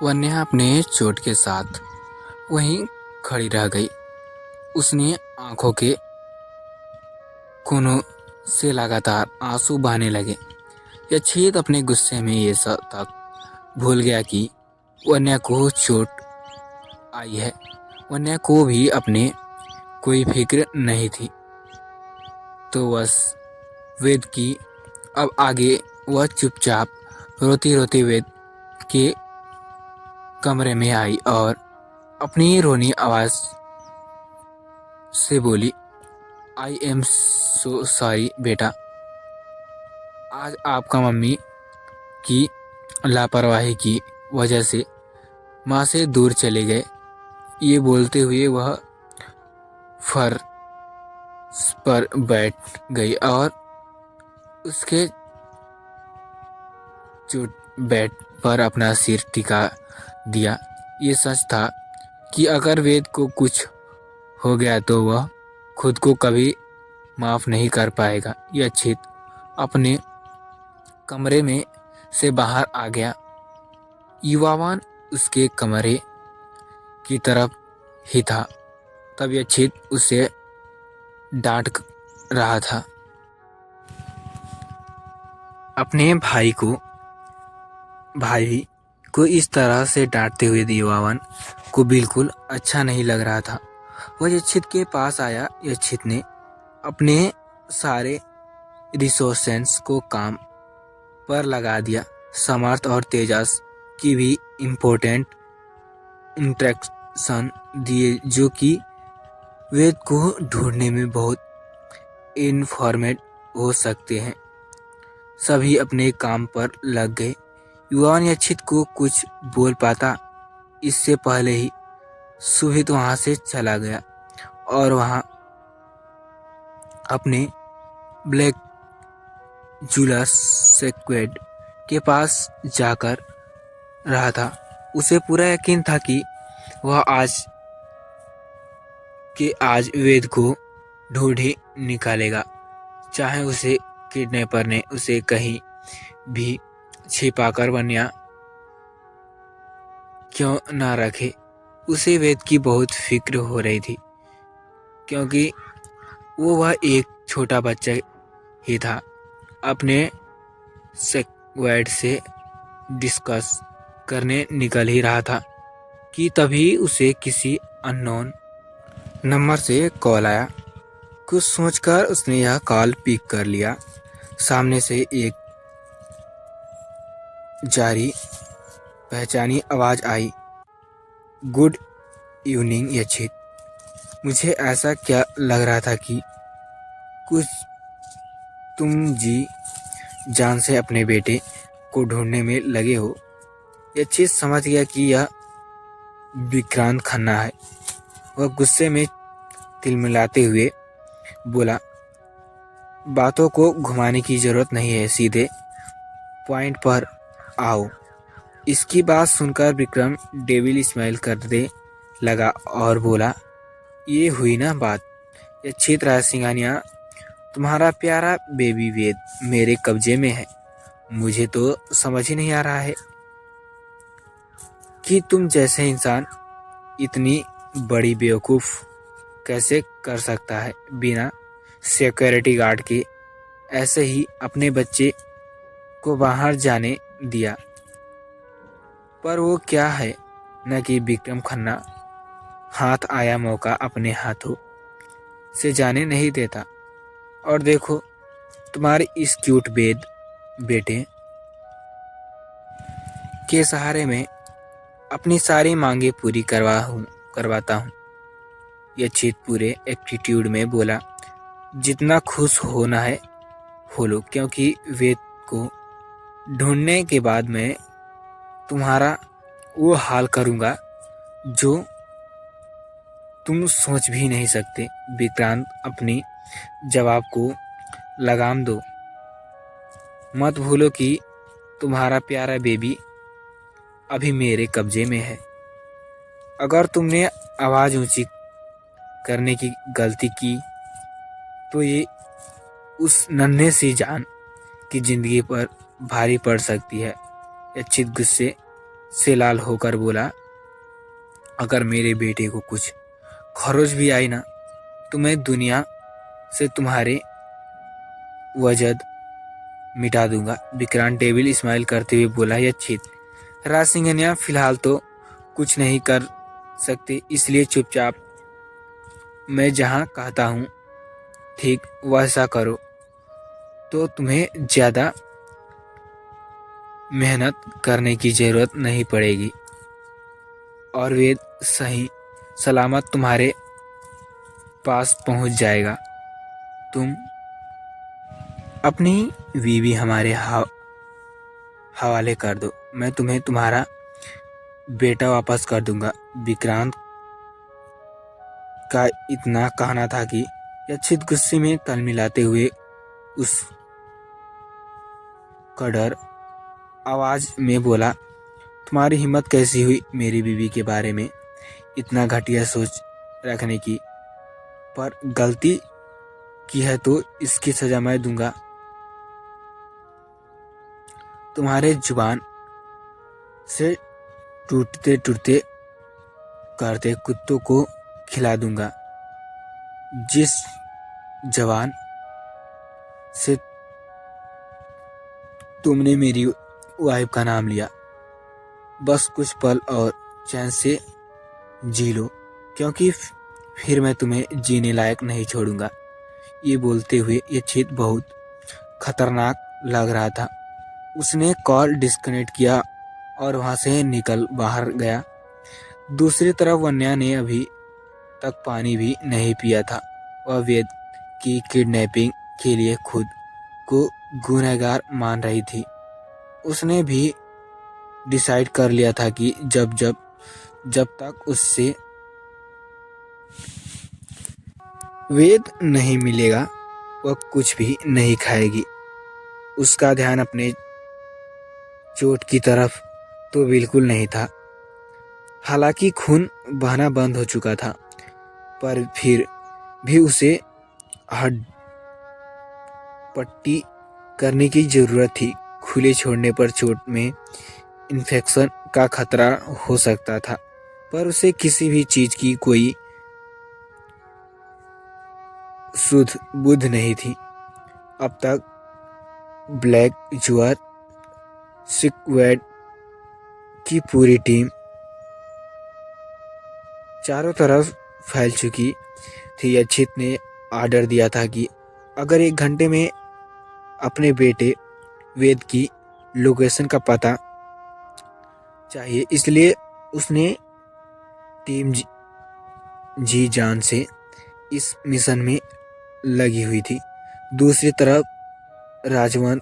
वन्या अपने चोट के साथ वहीं खड़ी रह गई। उसने आंखों के कोनों से लगातार आंसू बहने लगे। यक्षित अपने गुस्से में ये सब तक भूल गया कि वन्या को चोट आई है। वन्या को भी अपने कोई फिक्र नहीं थी। तो बस वेद की अब आगे वह चुपचाप रोती रोती वेद के कमरे में आई और अपनी रोनी आवाज से बोली, आई एम सो सॉरी बेटा, आज आपका मम्मी की लापरवाही की वजह से माँ से दूर चले गए। ये बोलते हुए वह फर्श पर बैठ गई और उसके चोट बेड पर अपना सिर टिका दिया। ये सच था कि अगर वेद को कुछ हो गया तो वह खुद को कभी माफ नहीं कर पाएगा। यक्षित अपने कमरे में से बाहर आ गया। युवावान उसके कमरे की तरफ ही था। तब यक्षित उसे डांट रहा था। अपने भाई को इस तरह से डांटते हुए युवावान को बिल्कुल अच्छा नहीं लग रहा था। वह यक्षित के पास आया। यक्षित ने अपने सारे रिसोर्सेस को काम पर लगा दिया। समर्थ और तेजस की भी इम्पोर्टेंट इंस्ट्रक्शन दिए जो कि वेद को ढूंढने में बहुत इन्फॉर्मेट हो सकते हैं। सभी अपने काम पर लग गए। युवान यक्षित को कुछ बोल पाता इससे पहले ही सुहित वहां से चला गया और वहां अपने ब्लैक जूलस सेक्वेड के पास जाकर रहा था। उसे पूरा यकीन था कि वह आज वेद को ढूंढ ही निकालेगा, चाहे उसे किडनैपर ने उसे कहीं भी छिपाकर वन्या क्यों ना रखे। उसे वेद की बहुत फिक्र हो रही थी क्योंकि वह एक छोटा बच्चा ही था। अपने सेक्वेड से डिस्कस करने निकल ही रहा था कि तभी उसे किसी अननोन नंबर से कॉल आया। कुछ सोचकर उसने यह कॉल पिक कर लिया। सामने से एक जारी पहचानी आवाज आई, गुड इवनिंग यक्षित। मुझे ऐसा क्या लग रहा था कि कुछ तुम जी जान से अपने बेटे को ढूंढने में लगे हो। यक्षित समझ गया कि यह विक्रांत खन्ना है। वह गुस्से में तिलमिलाते हुए बोला, बातों को घुमाने की जरूरत नहीं है, सीधे पॉइंट पर आओ। इसकी बात सुनकर विक्रम डेविल स्माइल करने लगा और बोला, ये हुई ना बात। यक्षित राजसिंघानिया, तुम्हारा प्यारा बेबी वेद मेरे कब्जे में है। मुझे तो समझ ही नहीं आ रहा है कि तुम जैसे इंसान इतनी बड़ी बेवकूफ कैसे कर सकता है। बिना सिक्योरिटी गार्ड के ऐसे ही अपने बच्चे को बाहर जाने दिया। पर वो क्या है न कि विक्रम खन्ना हाथ आया मौका अपने हाथों से जाने नहीं देता। और देखो तुम्हारे इस क्यूट बेटे के सहारे में अपनी सारी मांगे पूरी करवाता हूँ। यक्षित पूरे एटीट्यूड में बोला, जितना खुश होना है हो लो, क्योंकि वेद को ढूंढने के बाद मैं तुम्हारा वो हाल करूँगा जो तुम सोच भी नहीं सकते। विक्रांत अपनी जवाब को लगाम दो। मत भूलो कि तुम्हारा प्यारा बेबी अभी मेरे कब्जे में है। अगर तुमने आवाज़ ऊंची करने की गलती की तो ये उस नन्हे सी जान की जिंदगी पर भारी पड़ सकती है। यक्षित गुस्से से लाल होकर बोला, अगर मेरे बेटे को कुछ खरोच भी आई ना तो मैं दुनिया से तुम्हारे वजद मिटा दूंगा। विक्रांत डेविल स्माइल करते हुए बोला, यच्छित। राज सिंघनिया, फिलहाल तो कुछ नहीं कर सकते, इसलिए चुपचाप मैं जहाँ कहता हूँ ठीक वैसा करो तो तुम्हें ज़्यादा मेहनत करने की ज़रूरत नहीं पड़ेगी और वेद सही सलामत तुम्हारे पास पहुँच जाएगा। तुम अपनी बीवी हमारे हवाले कर दो, मैं तुम्हें तुम्हारा बेटा वापस कर दूंगा। विक्रांत का इतना कहना था कि यच्छित गुस्से में तल मिलाते हुए उस कड़र आवाज में बोला, तुम्हारी हिम्मत कैसी हुई मेरी बीवी के बारे में इतना घटिया सोच रखने की, पर गलती की है तो इसकी सजा मैं दूंगा। तुम्हारे जुबान से टूटते टूटते करते कुत्तों को खिला दूंगा। जिस जवान से तुमने मेरी वाइफ का नाम लिया, बस कुछ पल और चैन से जी लो, क्योंकि फिर मैं तुम्हें जीने लायक नहीं छोड़ूंगा। ये बोलते हुए यच्छित बहुत खतरनाक लग रहा था। उसने कॉल डिस्कनेक्ट किया और वहां से निकल बाहर गया। दूसरी तरफ वन्या ने अभी तक पानी भी नहीं पिया था। वह वेद की किडनैपिंग के लिए खुद को गुनहगार मान रही थी। उसने भी डिसाइड कर लिया था कि जब तक उससे वेद नहीं मिलेगा वह कुछ भी नहीं खाएगी। उसका ध्यान अपने चोट की तरफ तो बिल्कुल नहीं था। हालांकि खून बहना बंद हो चुका था, पर फिर भी उसे हड्डी पट्टी करने की जरूरत थी। खुले छोड़ने पर चोट में इन्फेक्शन का खतरा हो सकता था, पर उसे किसी भी चीज की कोई सुध बुध नहीं थी। अब तक ब्लैक जुअर स्क्वाड की पूरी टीम चारों तरफ फैल चुकी थी। यच्छित ने ऑर्डर दिया था कि अगर 1 घंटे में अपने बेटे वेद की लोकेशन का पता चाहिए, इसलिए उसने टीम जी जान से इस मिशन में लगी हुई थी। दूसरी तरफ राजवन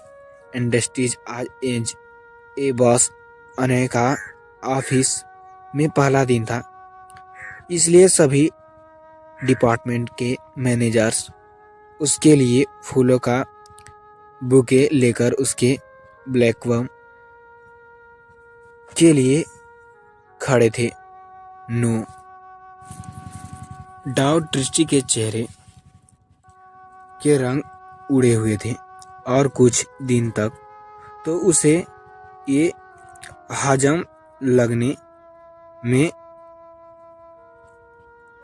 इंडस्ट्रीज आज एज ए बॉस अनय का ऑफिस में पहला दिन था, इसलिए सभी डिपार्टमेंट के मैनेजर्स उसके लिए फूलों का बुके लेकर उसके ब्लैकवर्म के लिए खड़े थे। नो डाउट दृष्टि के चेहरे के रंग उड़े हुए थे और कुछ दिन तक तो उसे ये हजम लगने में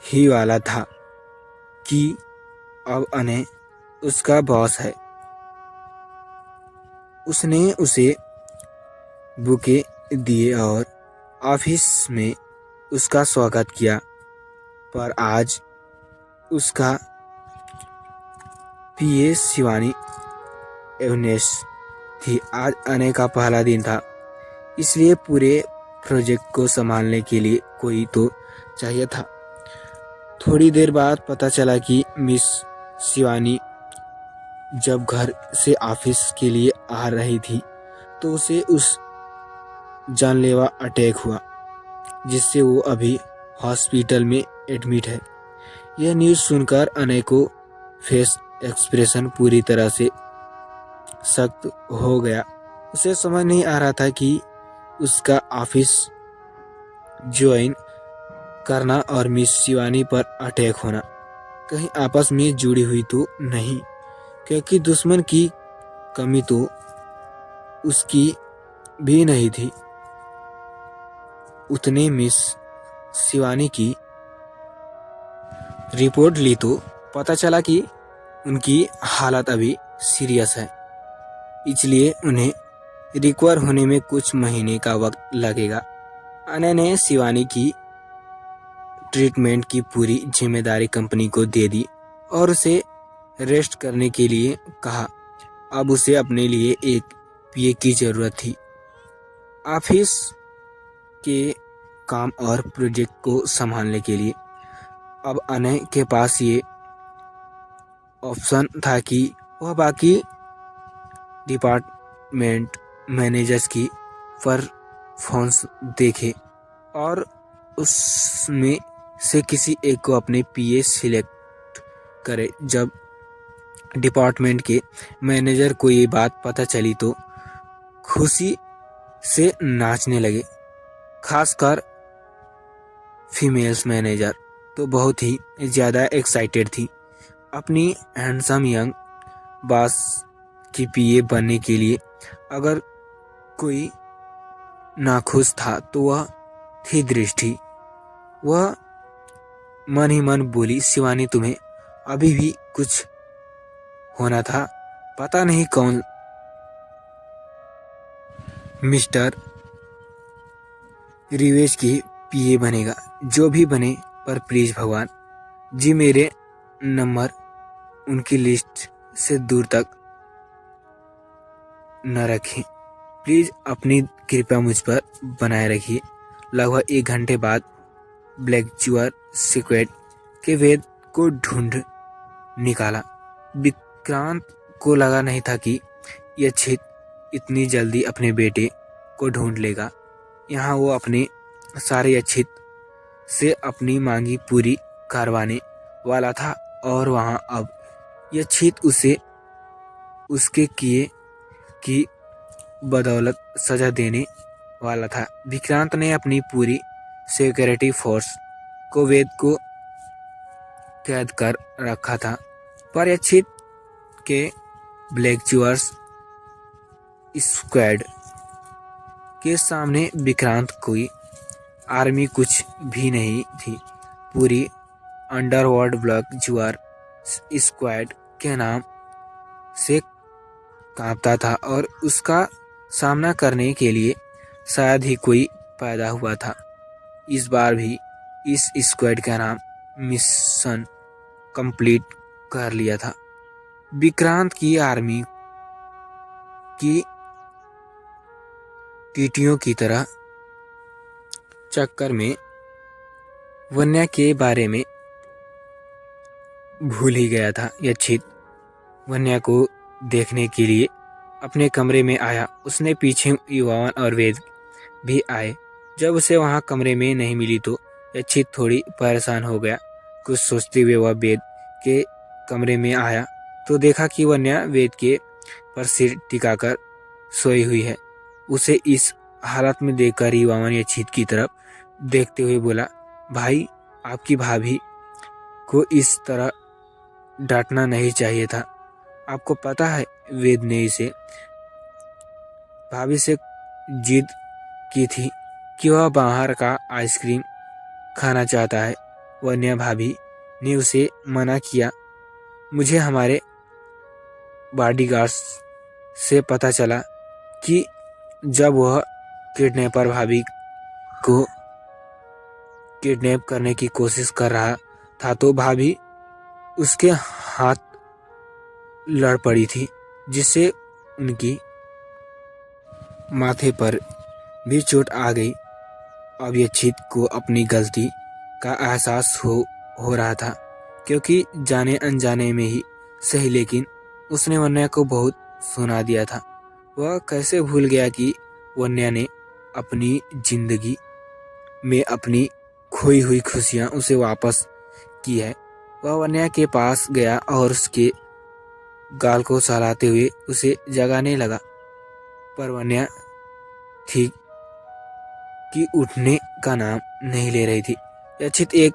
ही वाला था कि अब अनय उसका बॉस है। उसने उसे बुके दिए और ऑफिस में उसका स्वागत किया, पर आज उसका पीए शिवानी एवनेस थी। आज अनय का पहला दिन था, इसलिए पूरे प्रोजेक्ट को संभालने के लिए कोई तो चाहिए था। थोड़ी देर बाद पता चला कि मिस शिवानी जब घर से ऑफिस के लिए आ रही थी तो उसे उस जानलेवा अटैक हुआ जिससे वो अभी हॉस्पिटल में एडमिट है। यह न्यूज़ सुनकर अनय को फेस एक्सप्रेशन पूरी तरह से सख्त हो गया। उसे समझ नहीं आ रहा था कि उसका ऑफिस ज्वाइन करना और मिस शिवानी पर अटैक होना कहीं आपस में जुड़ी हुई तो नहीं, क्योंकि दुश्मन की कमी तो उसकी भी नहीं थी। उतने मिस शिवानी की रिपोर्ट ली तो पता चला कि उनकी हालत अभी सीरियस है, इसलिए उन्हें रिकवर होने में कुछ महीने का वक्त लगेगा। अनय ने शिवानी की ट्रीटमेंट की पूरी जिम्मेदारी कंपनी को दे दी और उसे रेस्ट करने के लिए कहा। अब उसे अपने लिए एक पीए की जरूरत थी। ऑफिस के काम और प्रोजेक्ट को संभालने के लिए अब अनय के पास ये ऑप्शन था कि वह बाकी डिपार्टमेंट मैनेजर्स की परफॉर्मेंस देखे और उसमें से किसी एक को अपने पीए सिलेक्ट करे। जब डिपार्टमेंट के मैनेजर को ये बात पता चली तो खुशी से नाचने लगे। खासकर फीमेल्स मैनेजर तो बहुत ही ज़्यादा एक्साइटेड थी अपनी हैंडसम यंग बॉस की पीए बनने के लिए। अगर कोई नाखुश था तो वह थी दृष्टि। वह मन ही मन बोली, शिवानी तुम्हें अभी भी कुछ होना था, पता नहीं कौन मिस्टर रिवेश की पीए बनेगा। जो भी बने, पर प्लीज भगवान जी मेरे नंबर उनकी लिस्ट से दूर तक न रखें। प्लीज अपनी कृपा मुझ पर बनाए रखिए। लगभग 1 घंटे बाद ब्लैकजुअर सिक्वेट के वेद को ढूंढ निकाला। विक्रांत को लगा नहीं था कि यह क्षेत्र इतनी जल्दी अपने बेटे को ढूंढ लेगा। यहाँ वो अपने सारे अच्छित से अपनी मांगी पूरी करवाने वाला था और वहाँ अब यह क्षेत्र उसे उसके किए की बदौलत सजा देने वाला था। विक्रांत ने अपनी पूरी सिक्योरिटी फोर्स को वेद को कैद कर रखा था, पर यक्षित के ब्लैकजुअर्स स्क्वाड के सामने विक्रांत की आर्मी कुछ भी नहीं थी। पूरी अंडरवर्ल्ड ब्लैकजुअर स्क्वाड के नाम से कांपता था और उसका सामना करने के लिए शायद ही कोई पैदा हुआ था। इस बार भी इस स्क्वाड का नाम मिशन कंप्लीट कर लिया था। विक्रांत की आर्मी की टीटियों की तरह चक्कर में वन्या के बारे में भूल ही गया था। यक्षित वन्या को देखने के लिए अपने कमरे में आया। उसने पीछे युवावन और वेद भी आए। जब उसे वहां कमरे में नहीं मिली तो यक्षित थोड़ी परेशान हो गया। कुछ सोचते हुए वह वेद के कमरे में आया तो देखा कि वन्या वेद के पर सिर टिकाकर सोई हुई है। उसे इस हालत में देखकर युवावन यक्षित की तरफ देखते हुए बोला, भाई आपकी भाभी को इस तरह डांटना नहीं चाहिए था। आपको पता है वेद ने इसे भाभी से जिद की थी कि वह बाहर का आइसक्रीम खाना चाहता है। वन्या भाभी ने उसे मना किया। मुझे हमारे बॉडीगार्ड्स से पता चला कि जब वह किडनैपर भाभी को किडनैप करने की कोशिश कर रहा था तो भाभी उसके हाथ लड़ पड़ी थी, जिससे उनकी माथे पर भी चोट आ गई। अब यक्षित को अपनी गलती का एहसास हो रहा था, क्योंकि जाने अनजाने में ही सही लेकिन उसने वन्या को बहुत सुना दिया था। वह कैसे भूल गया कि वन्या ने अपनी जिंदगी में अपनी खोई हुई खुशियां उसे वापस की है। वह वन्या के पास गया और उसके गाल को सहलाते हुए उसे जगाने लगा, पर वन्या थी कि उठने का नाम नहीं ले रही थी। यक्षित एक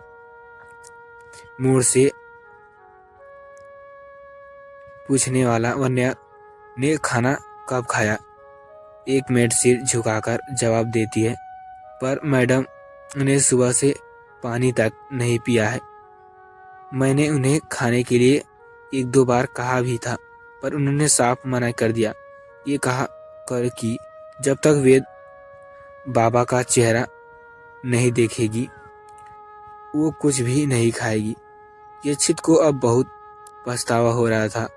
मोड़ से पूछने वाला, वन्या ने खाना कब खाया? एक मिनट सिर झुकाकर जवाब देती है, पर मैडम ने सुबह से पानी तक नहीं पिया है। मैंने उन्हें खाने के लिए 1-2 बार कहा भी था, पर उन्होंने साफ मना कर दिया। ये कहा कर कि जब तक वेद बाबा का चेहरा नहीं देखेगी वो कुछ भी नहीं खाएगी। यक्षित को अब बहुत पछतावा हो रहा था।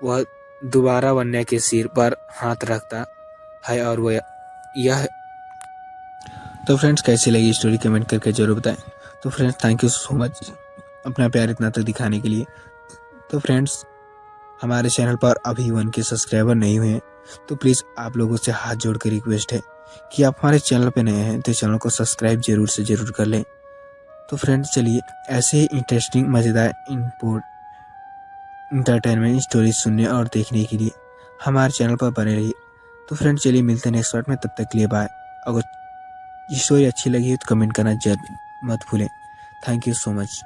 वह दोबारा वन्या के सिर पर हाथ रखता है और वह यह तो फ्रेंड्स, कैसी लगी स्टोरी कमेंट करके जरूर बताएं। तो friends, thank you so much अपना प्यार इतना तक दिखाने के लिए। तो फ्रेंड्स, हमारे चैनल पर अभी 1K सब्सक्राइबर नहीं हुए हैं, तो प्लीज़ आप लोगों से हाथ जोड़ कर रिक्वेस्ट है कि आप हमारे चैनल पर नए हैं तो चैनल को सब्सक्राइब जरूर से जरूर कर लें। तो फ्रेंड्स, चलिए ऐसे ही इंटरेस्टिंग मज़ेदार इंटरटेनमेंट स्टोरी सुनने और देखने के लिए हमारे चैनल पर बने रहिए। तो फ्रेंड्स, चलिए मिलते हैं नेक्स्ट पार्ट में, तब तक के लिए बाय। अगर ये स्टोरी अच्छी लगी हो तो कमेंट करना मत भूलें। Thank you so much.